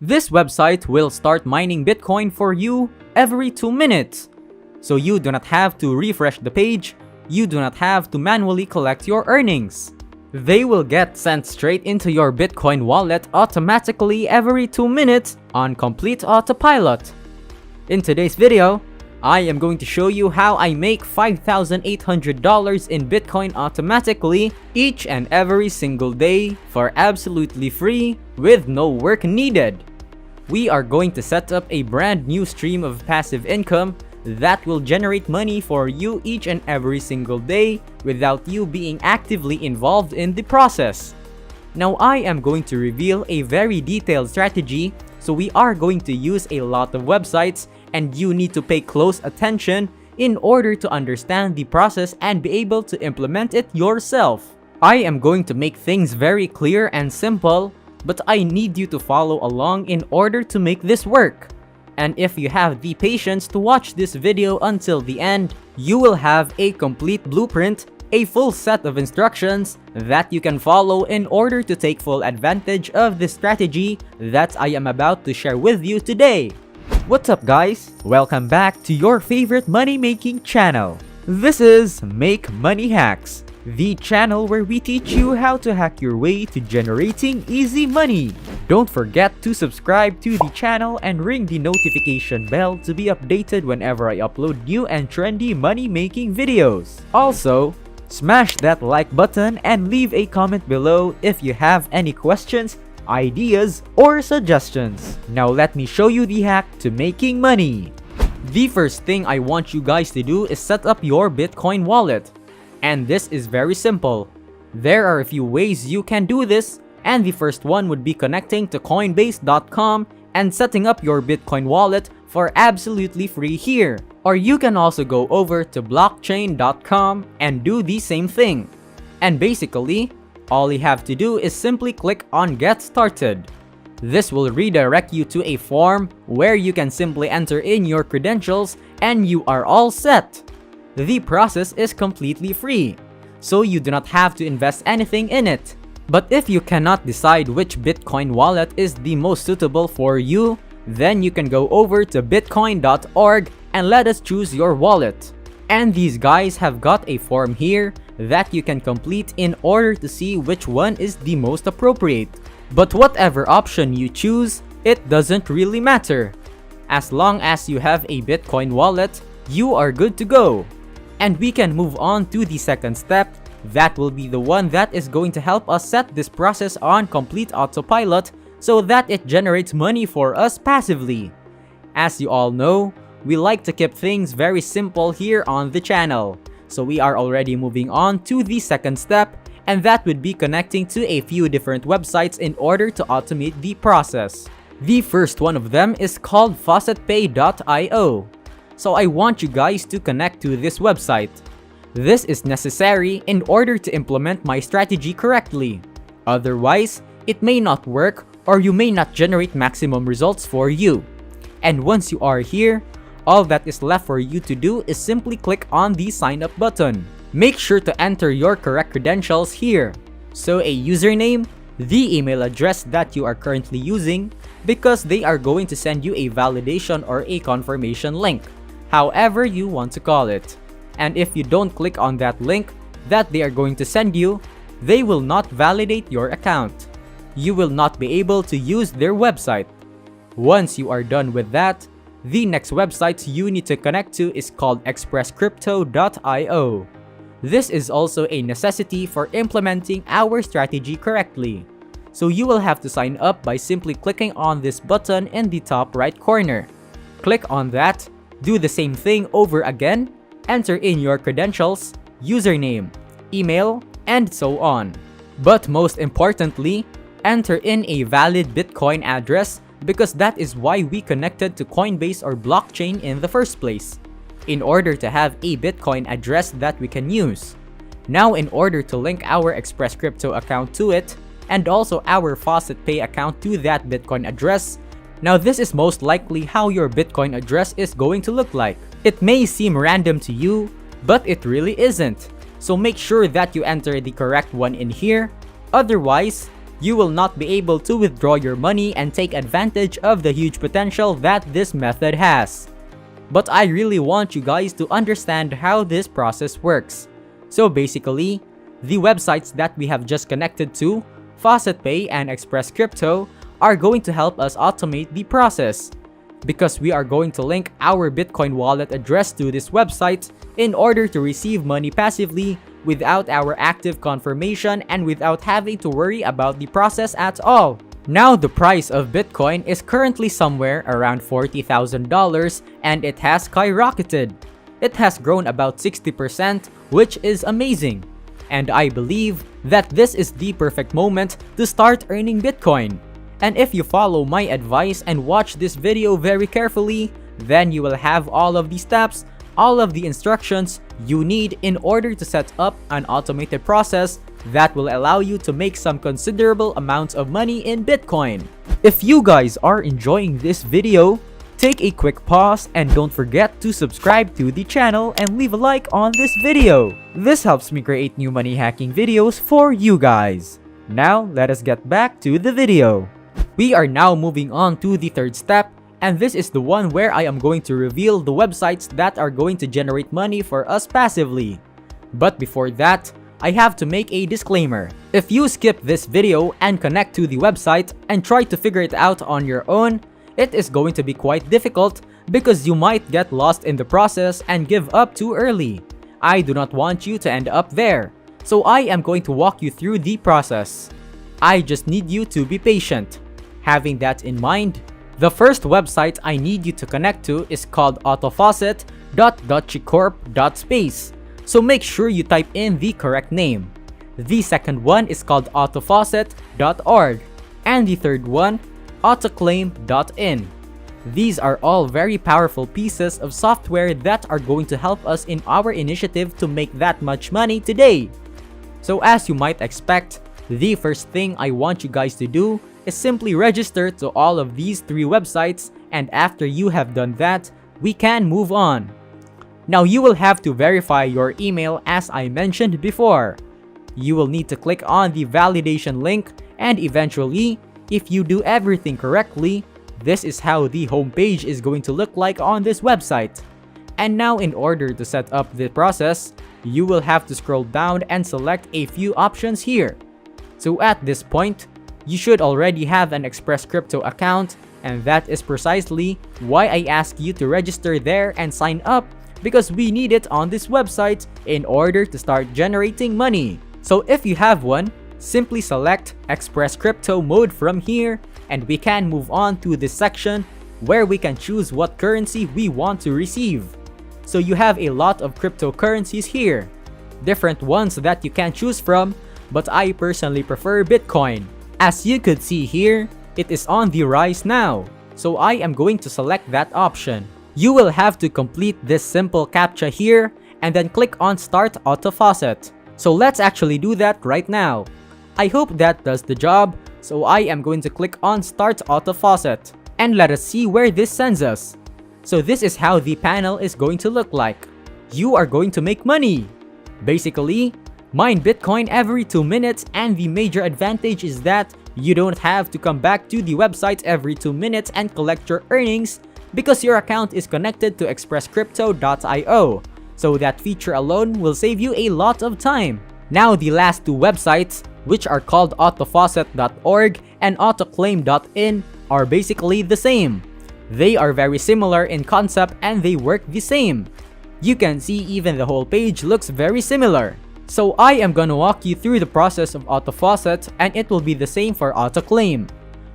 This website will start mining Bitcoin for you every 2 minutes. So you do not have to refresh the page, you do not have to manually collect your earnings. They will get sent straight into your Bitcoin wallet automatically every 2 minutes on complete autopilot. In today's video, I am going to show you how I make $5,800 in Bitcoin automatically each and every single day for absolutely free with no work needed. We are going to set up a brand new stream of passive income that will generate money for you each and every single day without you being actively involved in the process. Now I am going to reveal a very detailed strategy, so we are going to use a lot of websites and you need to pay close attention in order to understand the process and be able to implement it yourself. I am going to make things very clear and simple, but I need you to follow along in order to make this work. And if you have the patience to watch this video until the end, you will have a complete blueprint, a full set of instructions that you can follow in order to take full advantage of the strategy that I am about to share with you today. What's up guys? Welcome back to your favorite money-making channel. This is Make Money Hacks, the channel where we teach you how to hack your way to generating easy money. Don't forget to subscribe to the channel and ring the notification bell to be updated whenever I upload new and trendy money-making videos. Also, smash that like button and leave a comment below if you have any questions, ideas, or suggestions. Now let me show you the hack to making money. The first thing I want you guys to do is set up your Bitcoin wallet. And this is very simple. There are a few ways you can do this, and the first one would be connecting to Coinbase.com and setting up your Bitcoin wallet for absolutely free here. Or you can also go over to blockchain.com and do the same thing. And basically, all you have to do is simply click on Get Started. This will redirect you to a form where you can simply enter in your credentials and you are all set. The process is completely free, so you do not have to invest anything in it. But if you cannot decide which Bitcoin wallet is the most suitable for you, then you can go over to bitcoin.org and let us choose your wallet. And these guys have got a form here that you can complete in order to see which one is the most appropriate. But whatever option you choose, it doesn't really matter. As long as you have a Bitcoin wallet, you are good to go. And we can move on to the second step. That will be the one that is going to help us set this process on complete autopilot so that it generates money for us passively. As you all know, we like to keep things very simple here on the channel. So we are already moving on to the second step, and that would be connecting to a few different websites in order to automate the process. The first one of them is called faucetpay.io. So I want you guys to connect to this website. This is necessary in order to implement my strategy correctly. Otherwise, it may not work or you may not generate maximum results for you. And once you are here, all that is left for you to do is simply click on the sign up button. Make sure to enter your correct credentials here. So a username, the email address that you are currently using, because they are going to send you a validation or a confirmation link, however you want to call it. And if you don't click on that link that they are going to send you, they will not validate your account. You will not be able to use their website. Once you are done with that, the next website you need to connect to is called expresscrypto.io. This is also a necessity for implementing our strategy correctly. So you will have to sign up by simply clicking on this button in the top right corner. Click on that, do the same thing over again, enter in your credentials, username, email, and so on. But most importantly, enter in a valid Bitcoin address because that is why we connected to Coinbase or blockchain in the first place, in order to have a Bitcoin address that we can use. Now in order to link our Express Crypto account to it, and also our FaucetPay account to that Bitcoin address, now this is most likely how your Bitcoin address is going to look like. It may seem random to you, but it really isn't. So make sure that you enter the correct one in here. Otherwise, you will not be able to withdraw your money and take advantage of the huge potential that this method has. But I really want you guys to understand how this process works. So basically, the websites that we have just connected to, FaucetPay and Express Crypto, are going to help us automate the process, because we are going to link our Bitcoin wallet address to this website in order to receive money passively without our active confirmation and without having to worry about the process at all. Now the price of Bitcoin is currently somewhere around $40,000 and it has skyrocketed. It has grown about 60%, which is amazing. And I believe that this is the perfect moment to start earning Bitcoin. And if you follow my advice and watch this video very carefully, then you will have all of the steps, all of the instructions you need in order to set up an automated process that will allow you to make some considerable amounts of money in Bitcoin. If you guys are enjoying this video, take a quick pause and don't forget to subscribe to the channel and leave a like on this video. This helps me create new money hacking videos for you guys. Now let us get back to the video. We are now moving on to the third step, and this is the one where I am going to reveal the websites that are going to generate money for us passively. But before that, I have to make a disclaimer. If you skip this video and connect to the website and try to figure it out on your own, it is going to be quite difficult because you might get lost in the process and give up too early. I do not want you to end up there, so I am going to walk you through the process. I just need you to be patient. Having that in mind, the first website I need you to connect to is called autofaucet.dotchicorp.space, so make sure you type in the correct name. The second one is called autofaucet.org, and the third one, autoclaim.in. These are all very powerful pieces of software that are going to help us in our initiative to make that much money today. So as you might expect, the first thing I want you guys to do is simply register to all of these three websites, and after you have done that, we can move on. Now you will have to verify your email as I mentioned before. You will need to click on the validation link, and eventually, if you do everything correctly, this is how the homepage is going to look like on this website. And now in order to set up the process, you will have to scroll down and select a few options here. So at this point, you should already have an Express Crypto account, and that is precisely why I ask you to register there and sign up, because we need it on this website in order to start generating money. So if you have one, simply select Express Crypto mode from here, and we can move on to this section where we can choose what currency we want to receive. So you have a lot of cryptocurrencies here, different ones that you can choose from, but I personally prefer Bitcoin. As you could see here, it is on the rise now, so I am going to select that option. You will have to complete this simple CAPTCHA here and then click on Start AutoFaucet. So let's actually do that right now. I hope that does the job, so I am going to click on Start AutoFaucet and let us see where this sends us. So this is how the panel is going to look like. You are going to make money. Basically, mine Bitcoin every 2 minutes, and the major advantage is that you don't have to come back to the website every 2 minutes and collect your earnings because your account is connected to expresscrypto.io. So that feature alone will save you a lot of time. Now the last two websites, which are called autofaucet.org and autoclaim.in, are basically the same. They are very similar in concept and they work the same. You can see even the whole page looks very similar. So I am gonna walk you through the process of AutoFaucet, and it will be the same for AutoClaim.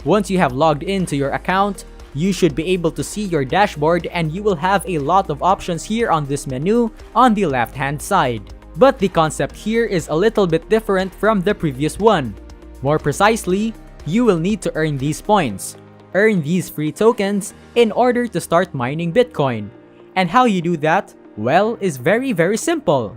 Once you have logged into your account, you should be able to see your dashboard, and you will have a lot of options here on this menu on the left hand side. But the concept here is a little bit different from the previous one. More precisely, you will need to earn these points, earn these free tokens in order to start mining Bitcoin. And how you do that? Well, is very simple.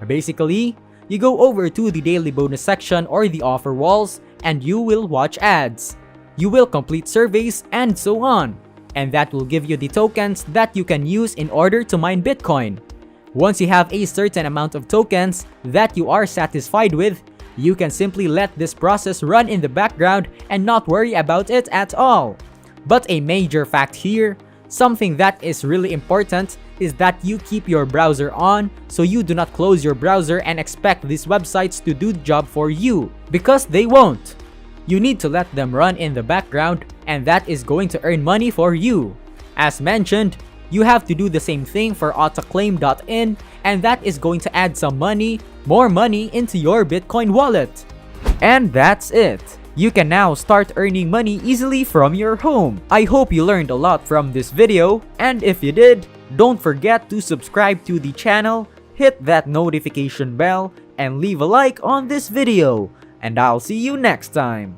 Basically, you go over to the daily bonus section or the offer walls, and you will watch ads. You will complete surveys and so on. And that will give you the tokens that you can use in order to mine Bitcoin. Once you have a certain amount of tokens that you are satisfied with, You can simply let this process run in the background and not worry about it at all. But a major fact here, something that is really important, is that you keep your browser on so you do not close your browser and expect these websites to do the job for you, because they won't. You need to let them run in the background, and that is going to earn money for you. As mentioned, you have to do the same thing for Autoclaim.in, and that is going to add some money, more money into your Bitcoin wallet. And that's it. You can now start earning money easily from your home. I hope you learned a lot from this video, and if you did, don't forget to subscribe to the channel, hit that notification bell, and leave a like on this video. And I'll see you next time.